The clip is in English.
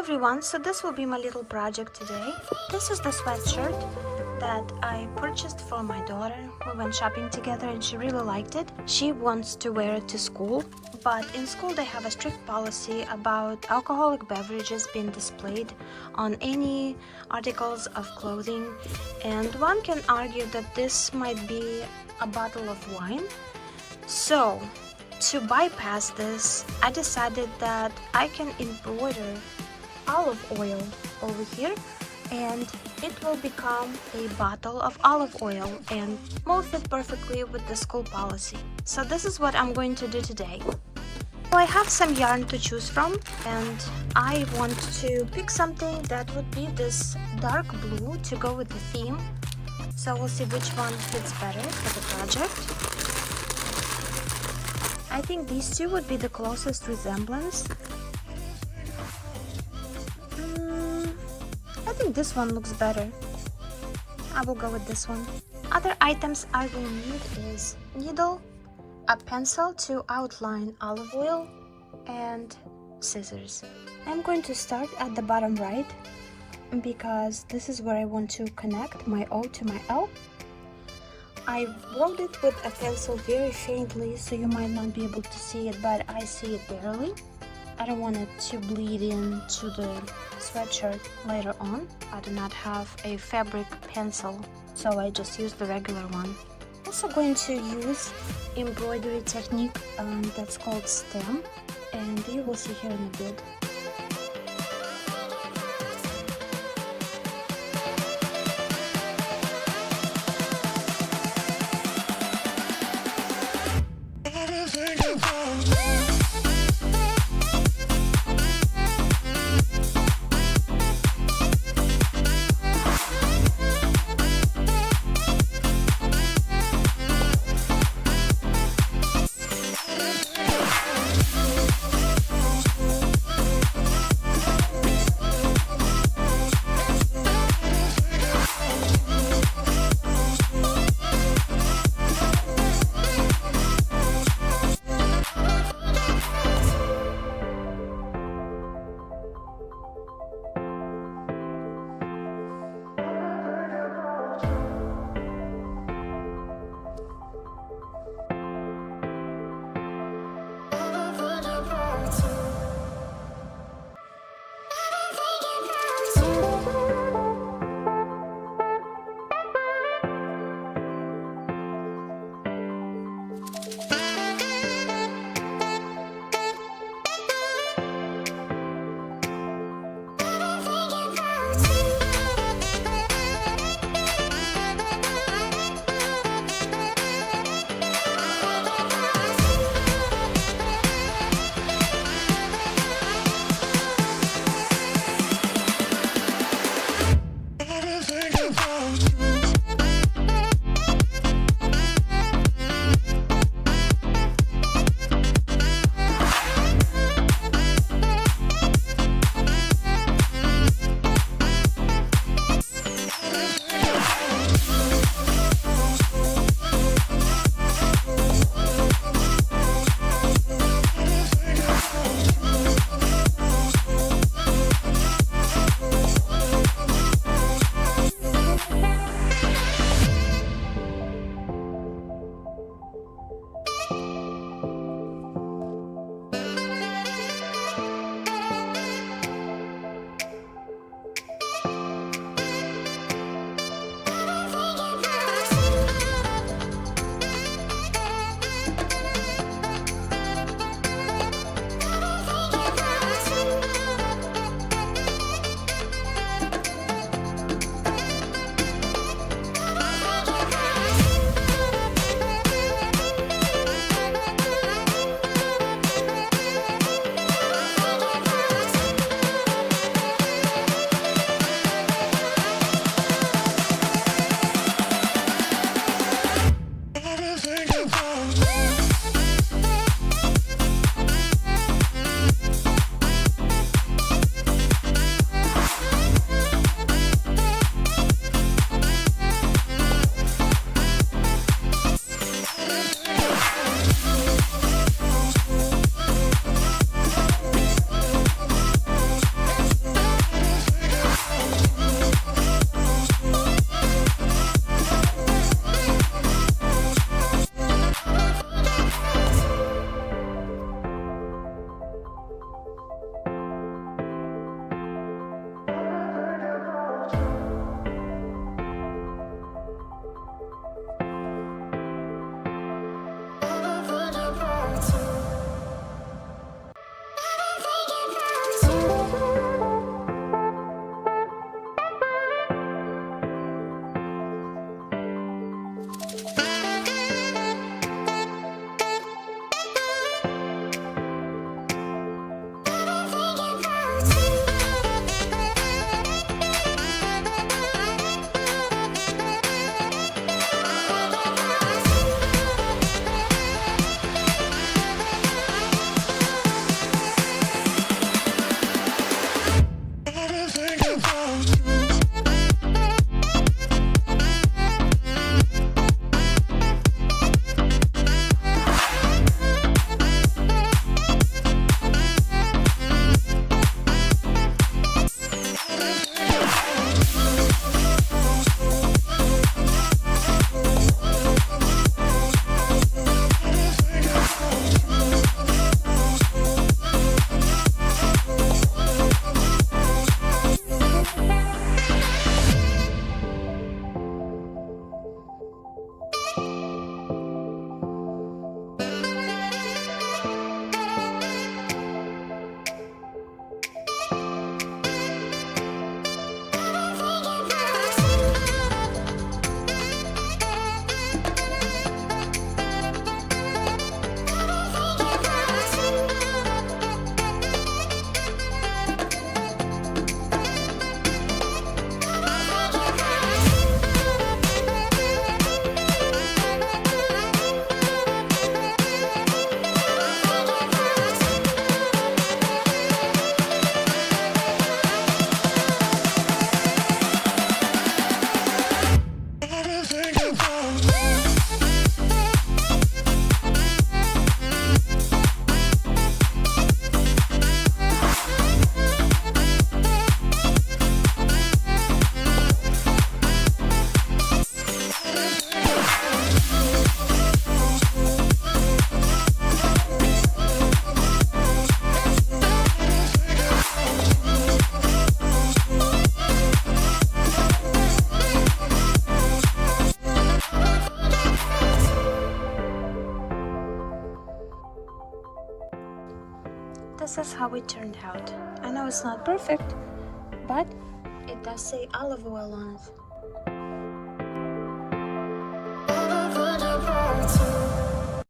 everyone, so this will be my little project today. This is the sweatshirt that I purchased for my daughter. We went shopping together and she really liked it. She wants to wear it to school, but in school they have a strict policy about alcoholic beverages being displayed on any articles of clothing, and one can argue that this might be a bottle of wine. So to bypass this, I decided that I can embroider olive oil over here and it will become a bottle of olive oil and mold it perfectly with the school policy. So this is what I'm going to do today. So I have some yarn to choose from and I want to pick something that would be this dark blue to go with the theme. So we'll see which one fits better for the project. I think these two would be the closest resemblance. I think this one looks better. I will go with this one. Other items I will need is needle, a pencil to outline olive oil, and scissors. I'm going to start at the bottom right because this is where I want to connect my O to my L. I wrote it with a pencil very faintly, so you might not be able to see it, but I see it barely. I don't want it to bleed into the sweatshirt later on. I do not have a fabric pencil, so I just use the regular one. I'm also going to use embroidery technique that's called stem, and you will see here in a bit. it turned out. I know it's not perfect, but it does say olive oil on it.